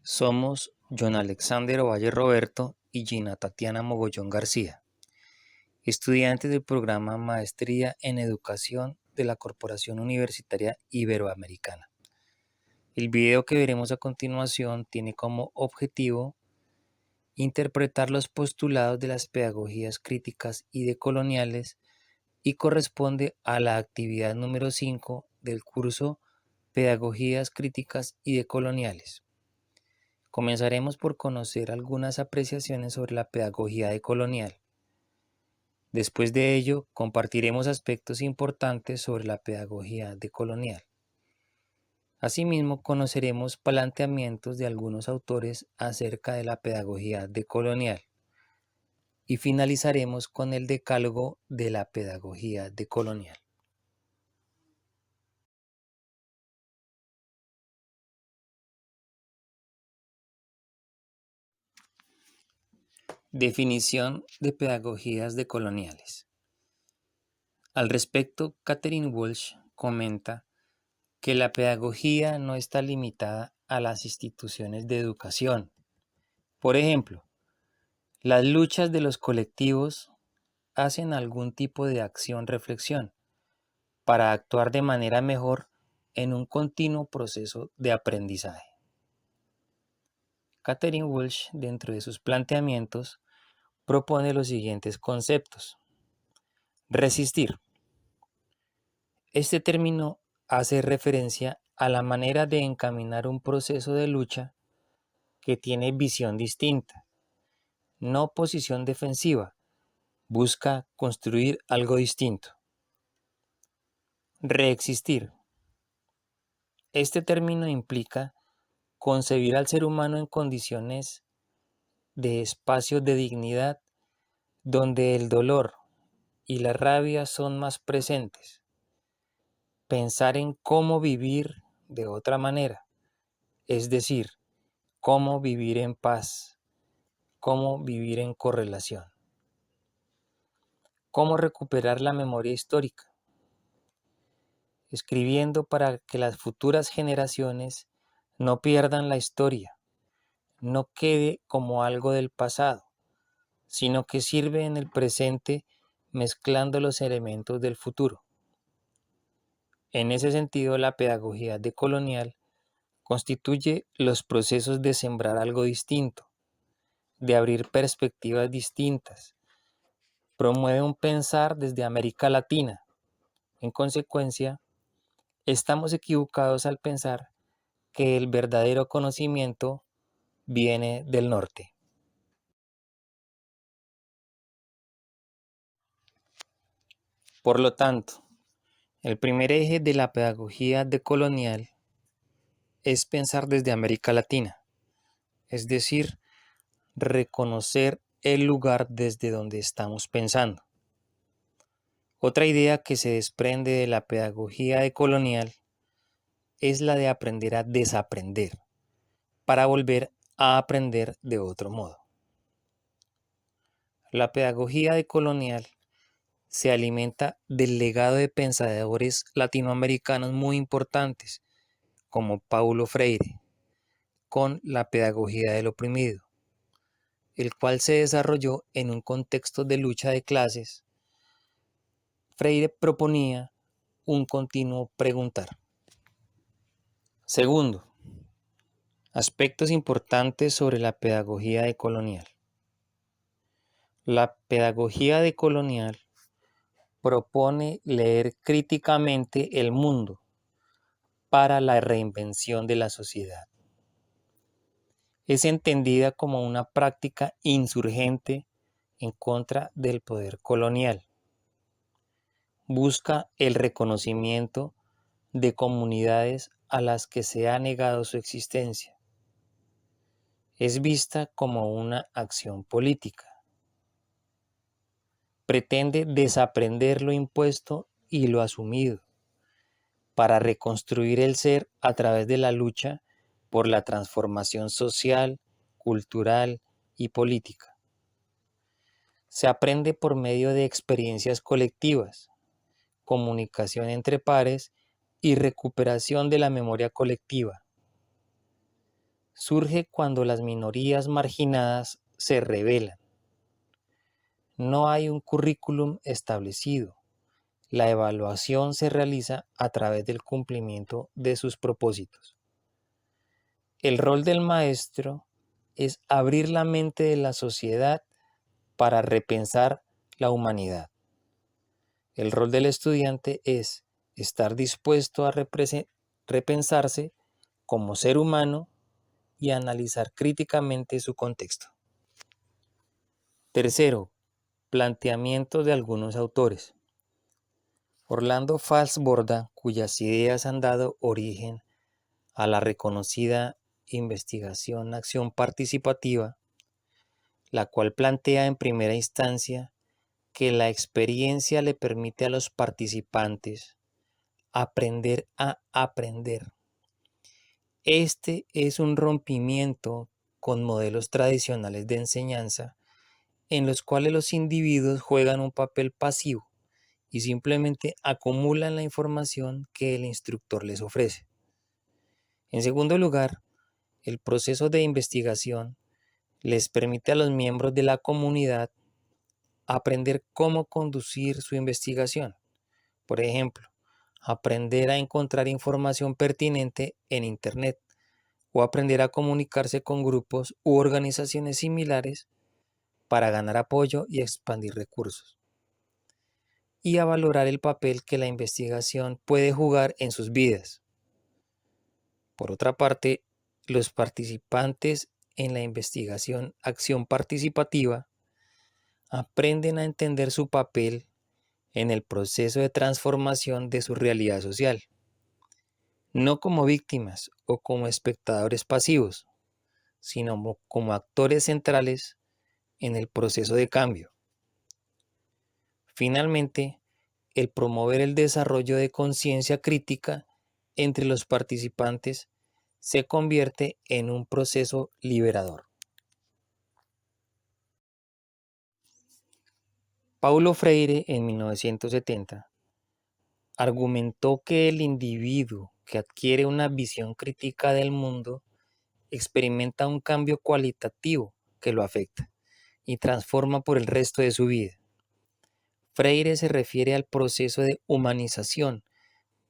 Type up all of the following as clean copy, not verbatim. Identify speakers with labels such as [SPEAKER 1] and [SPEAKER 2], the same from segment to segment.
[SPEAKER 1] Somos John Alexander Ovalle Roberto y Gina Tatiana Mogollón García, estudiantes del programa Maestría en Educación de la Corporación Universitaria Iberoamericana. El video que veremos a continuación tiene como objetivo interpretar los postulados de las pedagogías críticas y decoloniales y corresponde a la actividad número 5 del curso Pedagogías Críticas y Decoloniales. Comenzaremos por conocer algunas apreciaciones sobre la pedagogía decolonial. Después de ello, compartiremos aspectos importantes sobre la pedagogía decolonial. Asimismo, conoceremos planteamientos de algunos autores acerca de la pedagogía decolonial. Y finalizaremos con el decálogo de la pedagogía decolonial. Definición de pedagogías decoloniales. Al respecto, Catherine Walsh comenta que la pedagogía no está limitada a las instituciones de educación. Por ejemplo, las luchas de los colectivos hacen algún tipo de acción-reflexión para actuar de manera mejor en un continuo proceso de aprendizaje. Catherine Walsh, dentro de sus planteamientos, propone los siguientes conceptos. Resistir. Este término hace referencia a la manera de encaminar un proceso de lucha que tiene visión distinta, no posición defensiva, busca construir algo distinto. Reexistir. Este término implica concebir al ser humano en condiciones de espacios de dignidad donde el dolor y la rabia son más presentes. Pensar en cómo vivir de otra manera, es decir, cómo vivir en paz, cómo vivir en correlación. Cómo recuperar la memoria histórica. Escribiendo para que las futuras generaciones no pierdan la historia, no quede como algo del pasado, sino que sirve en el presente mezclando los elementos del futuro. En ese sentido, la pedagogía decolonial constituye los procesos de sembrar algo distinto, de abrir perspectivas distintas, promueve un pensar desde América Latina. En consecuencia, estamos equivocados al pensar que el verdadero conocimiento viene del norte. Por lo tanto, el primer eje de la pedagogía decolonial es pensar desde América Latina, es decir, reconocer el lugar desde donde estamos pensando. Otra idea que se desprende de la pedagogía decolonial es la de aprender a desaprender para volver a aprender de otro modo. La pedagogía decolonial se alimenta del legado de pensadores latinoamericanos muy importantes, como Paulo Freire, con la pedagogía del oprimido, el cual se desarrolló en un contexto de lucha de clases. Freire proponía un continuo preguntar. Segundo, aspectos importantes sobre la pedagogía decolonial. La pedagogía decolonial propone leer críticamente el mundo para la reinvención de la sociedad. Es entendida como una práctica insurgente en contra del poder colonial. Busca el reconocimiento de comunidades a las que se ha negado su existencia. Es vista como una acción política. Pretende desaprender lo impuesto y lo asumido para reconstruir el ser a través de la lucha por la transformación social, cultural y política. Se aprende por medio de experiencias colectivas, comunicación entre pares y recuperación de la memoria colectiva. surge cuando las minorías marginadas se rebelan. No hay un currículum establecido. La evaluación se realiza a través del cumplimiento de sus propósitos. El rol del maestro es abrir la mente de la sociedad para repensar la humanidad. El rol del estudiante es estar dispuesto a repensarse como ser humano y analizar críticamente su contexto. Tercero, planteamiento de algunos autores. Orlando Falsborda, cuyas ideas han dado origen a la reconocida investigación-acción participativa, la cual plantea en primera instancia que la experiencia le permite a los participantes aprender a aprender. Este es un rompimiento con modelos tradicionales de enseñanza en los cuales los individuos juegan un papel pasivo y simplemente acumulan la información que el instructor les ofrece. En segundo lugar, el proceso de investigación les permite a los miembros de la comunidad aprender cómo conducir su investigación. Por ejemplo, aprender a encontrar información pertinente en Internet o aprender a comunicarse con grupos u organizaciones similares para ganar apoyo y expandir recursos. Y a valorar el papel que la investigación puede jugar en sus vidas. Por otra parte, los participantes en la investigación acción participativa aprenden a entender su papel en el proceso de transformación de su realidad social, no como víctimas o como espectadores pasivos, sino como actores centrales en el proceso de cambio. Finalmente, el promover el desarrollo de conciencia crítica entre los participantes se convierte en un proceso liberador. Paulo Freire, en 1970, argumentó que el individuo que adquiere una visión crítica del mundo experimenta un cambio cualitativo que lo afecta y transforma por el resto de su vida. Freire se refiere al proceso de humanización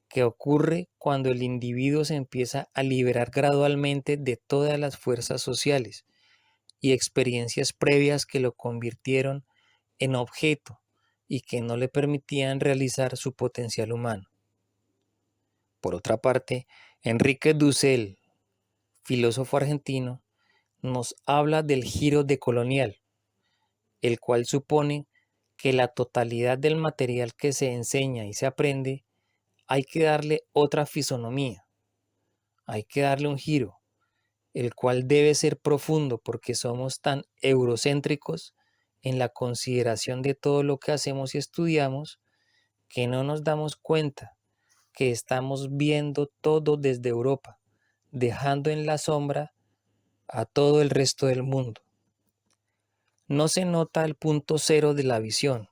[SPEAKER 1] que ocurre cuando el individuo se empieza a liberar gradualmente de todas las fuerzas sociales y experiencias previas que lo convirtieron en objeto y que no le permitían realizar su potencial humano. Por otra parte, Enrique Dussel, filósofo argentino, nos habla del giro decolonial, el cual supone que la totalidad del material que se enseña y se aprende hay que darle otra fisonomía, hay que darle un giro, el cual debe ser profundo porque somos tan eurocéntricos en la consideración de todo lo que hacemos y estudiamos que no nos damos cuenta que estamos viendo todo desde Europa, dejando en la sombra a todo el resto del mundo. No se nota el punto cero de la visión.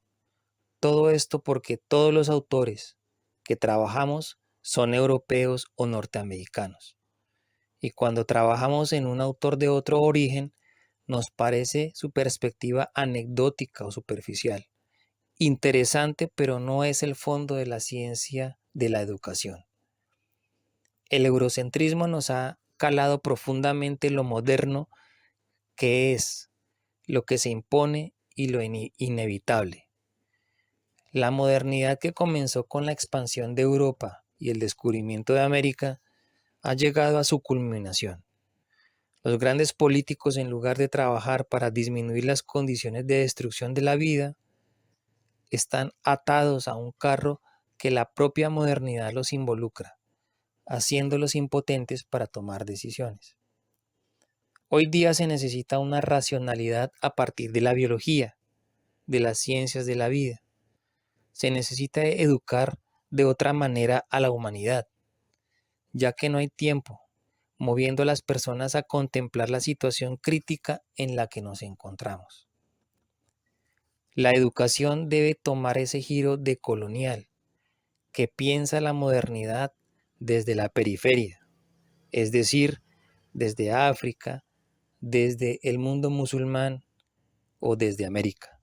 [SPEAKER 1] Todo esto porque todos los autores que trabajamos son europeos o norteamericanos. Y cuando trabajamos en un autor de otro origen, nos parece su perspectiva anecdótica o superficial. Interesante, pero no es el fondo de la ciencia de la educación. El eurocentrismo nos ha calado profundamente lo moderno que es, lo que se impone y lo inevitable. La modernidad que comenzó con la expansión de Europa y el descubrimiento de América ha llegado a su culminación. Los grandes políticos, en lugar de trabajar para disminuir las condiciones de destrucción de la vida, están atados a un carro que la propia modernidad los involucra, haciéndolos impotentes para tomar decisiones. Hoy día se necesita una racionalidad a partir de la biología, de las ciencias de la vida. Se necesita educar de otra manera a la humanidad, ya que no hay tiempo, moviendo a las personas a contemplar la situación crítica en la que nos encontramos. La educación debe tomar ese giro decolonial, que piensa la modernidad desde la periferia, es decir, desde África, desde el mundo musulmán o desde América.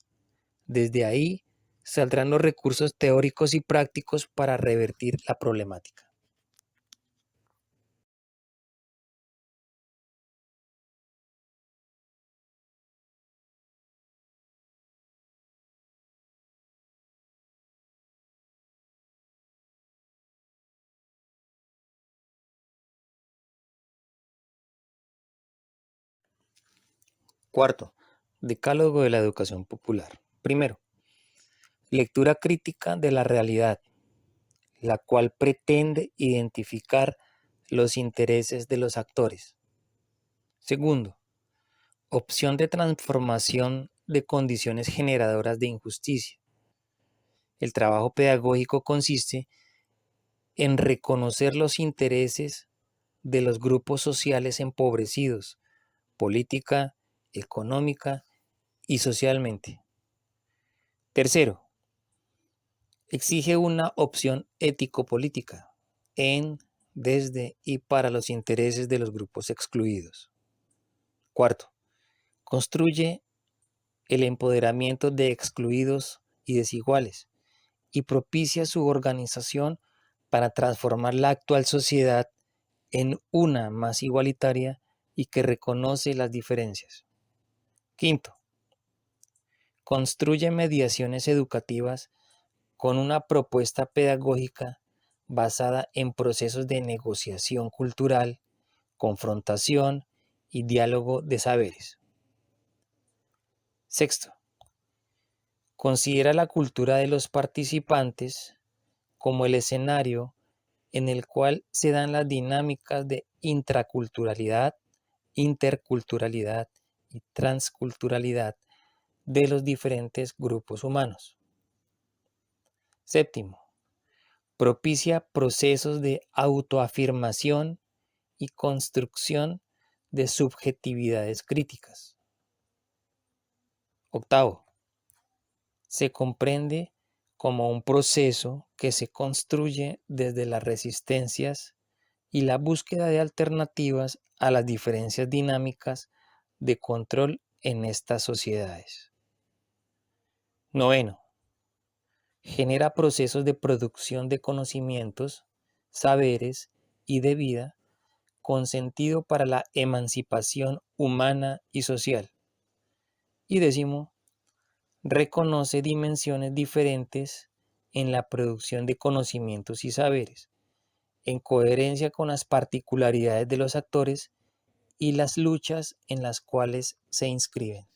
[SPEAKER 1] Desde ahí saldrán los recursos teóricos y prácticos para revertir la problemática. Cuarto, decálogo de la educación popular. Primero, lectura crítica de la realidad, la cual pretende identificar los intereses de los actores. Segundo, opción de transformación de condiciones generadoras de injusticia. El trabajo pedagógico consiste en reconocer los intereses de los grupos sociales empobrecidos, política, económica y socialmente. Tercero, exige una opción ético-política en, desde y para los intereses de los grupos excluidos. Cuarto, construye el empoderamiento de excluidos y desiguales y propicia su organización para transformar la actual sociedad en una más igualitaria y que reconoce las diferencias. Quinto, construye mediaciones educativas con una propuesta pedagógica basada en procesos de negociación cultural, confrontación y diálogo de saberes. Sexto, considera la cultura de los participantes como el escenario en el cual se dan las dinámicas de intraculturalidad, interculturalidad y transculturalidad de los diferentes grupos humanos. Séptimo, propicia procesos de autoafirmación y construcción de subjetividades críticas. Octavo, se comprende como un proceso que se construye desde las resistencias y la búsqueda de alternativas a las diferencias dinámicas de control en estas sociedades. Noveno, genera procesos de producción de conocimientos, saberes y de vida con sentido para la emancipación humana y social. Y décimo, reconoce dimensiones diferentes en la producción de conocimientos y saberes, en coherencia con las particularidades de los actores y las luchas en las cuales se inscriben.